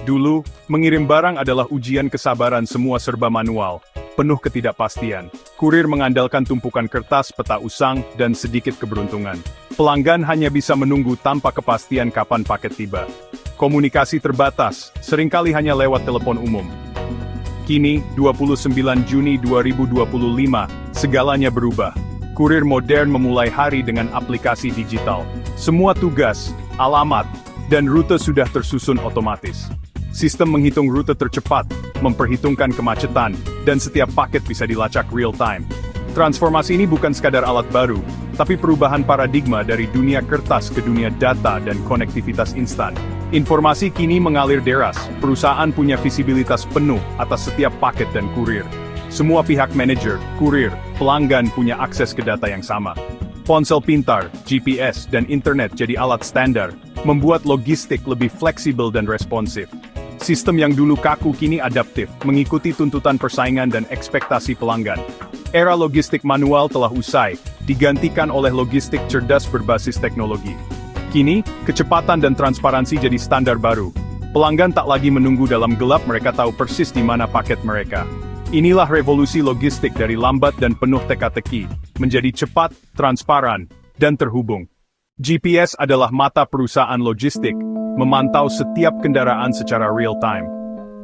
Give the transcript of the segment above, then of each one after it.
Dulu, mengirim barang adalah ujian kesabaran, semua serba manual, penuh ketidakpastian. Kurir mengandalkan tumpukan kertas, peta usang, dan sedikit keberuntungan. Pelanggan hanya bisa menunggu tanpa kepastian kapan paket tiba. Komunikasi terbatas, seringkali hanya lewat telepon umum. Kini, 29 Juni 2025, segalanya berubah. Kurir modern memulai hari dengan aplikasi digital. Semua tugas, alamat, dan rute sudah tersusun otomatis. Sistem menghitung rute tercepat, memperhitungkan kemacetan, dan setiap paket bisa dilacak real-time. Transformasi ini bukan sekadar alat baru, tapi perubahan paradigma dari dunia kertas ke dunia data dan konektivitas instan. Informasi kini mengalir deras, perusahaan punya visibilitas penuh atas setiap paket dan kurir. Semua pihak manajer, kurir, pelanggan punya akses ke data yang sama. Ponsel pintar, GPS, dan internet jadi alat standar, membuat logistik lebih fleksibel dan responsif. Sistem yang dulu kaku kini adaptif, mengikuti tuntutan persaingan dan ekspektasi pelanggan. Era logistik manual telah usai, digantikan oleh logistik cerdas berbasis teknologi. Kini, kecepatan dan transparansi jadi standar baru. Pelanggan tak lagi menunggu dalam gelap, mereka tahu persis di mana paket mereka. Inilah revolusi logistik dari lambat dan penuh teka-teki, menjadi cepat, transparan, dan terhubung. GPS adalah mata perusahaan logistik, memantau setiap kendaraan secara real-time.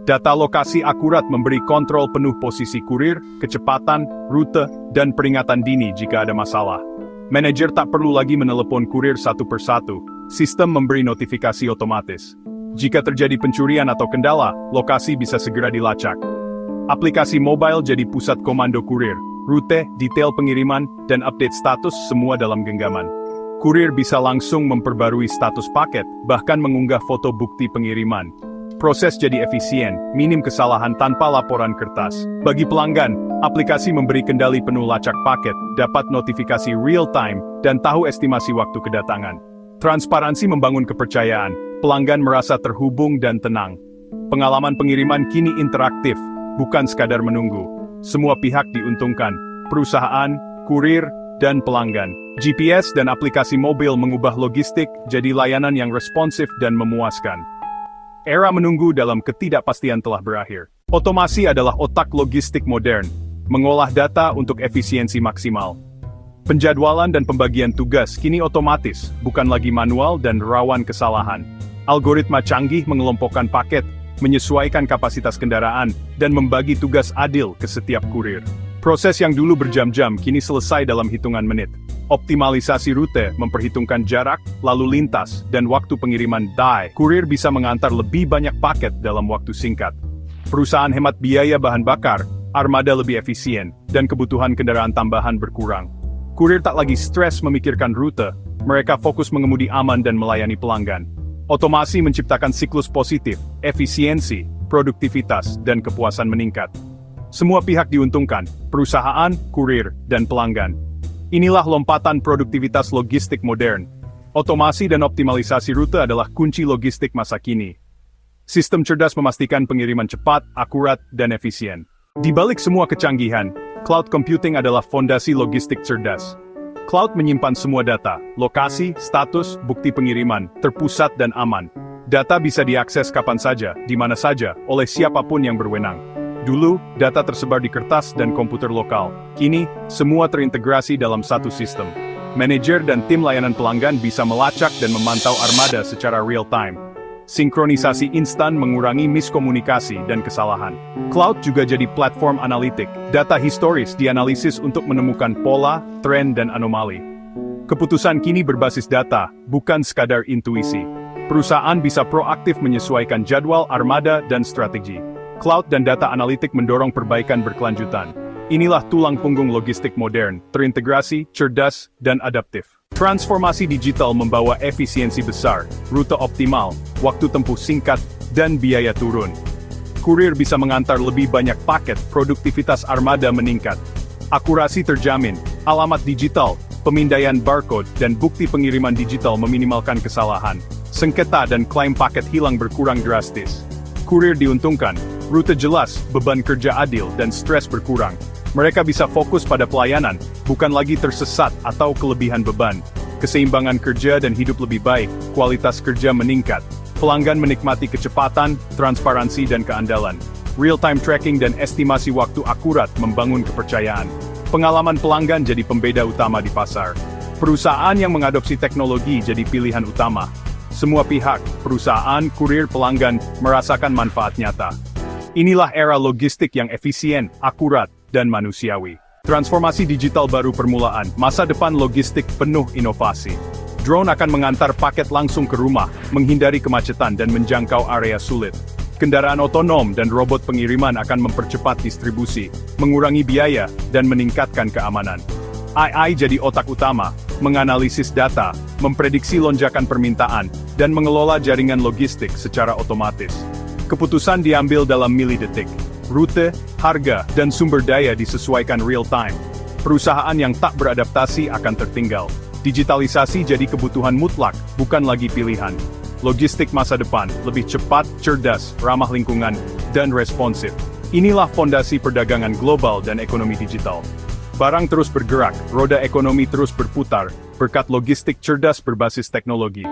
Data lokasi akurat memberi kontrol penuh posisi kurir, kecepatan, rute, dan peringatan dini jika ada masalah. Manajer tak perlu lagi menelepon kurir satu persatu, sistem memberi notifikasi otomatis. Jika terjadi pencurian atau kendala, lokasi bisa segera dilacak. Aplikasi mobile jadi pusat komando kurir, rute, detail pengiriman, dan update status semua dalam genggaman. Kurir bisa langsung memperbarui status paket, bahkan mengunggah foto bukti pengiriman. Proses jadi efisien, minim kesalahan tanpa laporan kertas. Bagi pelanggan, aplikasi memberi kendali penuh lacak paket, dapat notifikasi real-time, dan tahu estimasi waktu kedatangan. Transparansi membangun kepercayaan, pelanggan merasa terhubung dan tenang. Pengalaman pengiriman kini interaktif, bukan sekadar menunggu. Semua pihak diuntungkan, perusahaan, kurir, dan pelanggan. GPS dan aplikasi mobil mengubah logistik jadi layanan yang responsif dan memuaskan. Era menunggu dalam ketidakpastian telah berakhir. Otomasi adalah otak logistik modern, mengolah data untuk efisiensi maksimal. Penjadwalan dan pembagian tugas kini otomatis, bukan lagi manual dan rawan kesalahan. Algoritma canggih mengelompokkan paket, menyesuaikan kapasitas kendaraan, dan membagi tugas adil ke setiap kurir. Proses yang dulu berjam-jam kini selesai dalam hitungan menit. Optimalisasi rute memperhitungkan jarak, lalu lintas, dan waktu pengiriman die. Kurir bisa mengantar lebih banyak paket dalam waktu singkat. Perusahaan hemat biaya bahan bakar, armada lebih efisien, dan kebutuhan kendaraan tambahan berkurang. Kurir tak lagi stres memikirkan rute, mereka fokus mengemudi aman dan melayani pelanggan. Otomasi menciptakan siklus positif, efisiensi, produktivitas, dan kepuasan meningkat. Semua pihak diuntungkan, perusahaan, kurir, dan pelanggan. Inilah lompatan produktivitas logistik modern. Otomasi dan optimalisasi rute adalah kunci logistik masa kini. Sistem cerdas memastikan pengiriman cepat, akurat, dan efisien. Di balik semua kecanggihan, cloud computing adalah fondasi logistik cerdas. Cloud menyimpan semua data, lokasi, status, bukti pengiriman, terpusat dan aman. Data bisa diakses kapan saja, di mana saja, oleh siapapun yang berwenang. Dulu, data tersebar di kertas dan komputer lokal. Kini, semua terintegrasi dalam satu sistem. Manajer dan tim layanan pelanggan bisa melacak dan memantau armada secara real-time. Sinkronisasi instan mengurangi miskomunikasi dan kesalahan. Cloud juga jadi platform analitik. Data historis dianalisis untuk menemukan pola, tren, dan anomali. Keputusan kini berbasis data, bukan sekadar intuisi. Perusahaan bisa proaktif menyesuaikan jadwal, armada, dan strategi. Cloud dan data analitik mendorong perbaikan berkelanjutan. Inilah tulang punggung logistik modern, terintegrasi, cerdas, dan adaptif. Transformasi digital membawa efisiensi besar, rute optimal, waktu tempuh singkat, dan biaya turun. Kurir bisa mengantar lebih banyak paket, produktivitas armada meningkat. Akurasi terjamin, alamat digital, pemindaian barcode, dan bukti pengiriman digital meminimalkan kesalahan. Sengketa dan klaim paket hilang berkurang drastis. Kurir diuntungkan, rute jelas, beban kerja adil, dan stres berkurang. Mereka bisa fokus pada pelayanan, bukan lagi tersesat atau kelebihan beban. Keseimbangan kerja dan hidup lebih baik, kualitas kerja meningkat. Pelanggan menikmati kecepatan, transparansi dan keandalan. Real-time tracking dan estimasi waktu akurat membangun kepercayaan. Pengalaman pelanggan jadi pembeda utama di pasar. Perusahaan yang mengadopsi teknologi jadi pilihan utama. Semua pihak, perusahaan, kurir, pelanggan, merasakan manfaat nyata. Inilah era logistik yang efisien, akurat, dan manusiawi. Transformasi digital baru permulaan, masa depan logistik penuh inovasi. Drone akan mengantar paket langsung ke rumah, menghindari kemacetan dan menjangkau area sulit. Kendaraan otonom dan robot pengiriman akan mempercepat distribusi, mengurangi biaya, dan meningkatkan keamanan. AI jadi otak utama, menganalisis data, memprediksi lonjakan permintaan, dan mengelola jaringan logistik secara otomatis. Keputusan diambil dalam milidetik. Rute, harga, dan sumber daya disesuaikan real-time. Perusahaan yang tak beradaptasi akan tertinggal. Digitalisasi jadi kebutuhan mutlak, bukan lagi pilihan. Logistik masa depan, lebih cepat, cerdas, ramah lingkungan, dan responsif. Inilah fondasi perdagangan global dan ekonomi digital. Barang terus bergerak, roda ekonomi terus berputar, berkat logistik cerdas berbasis teknologi.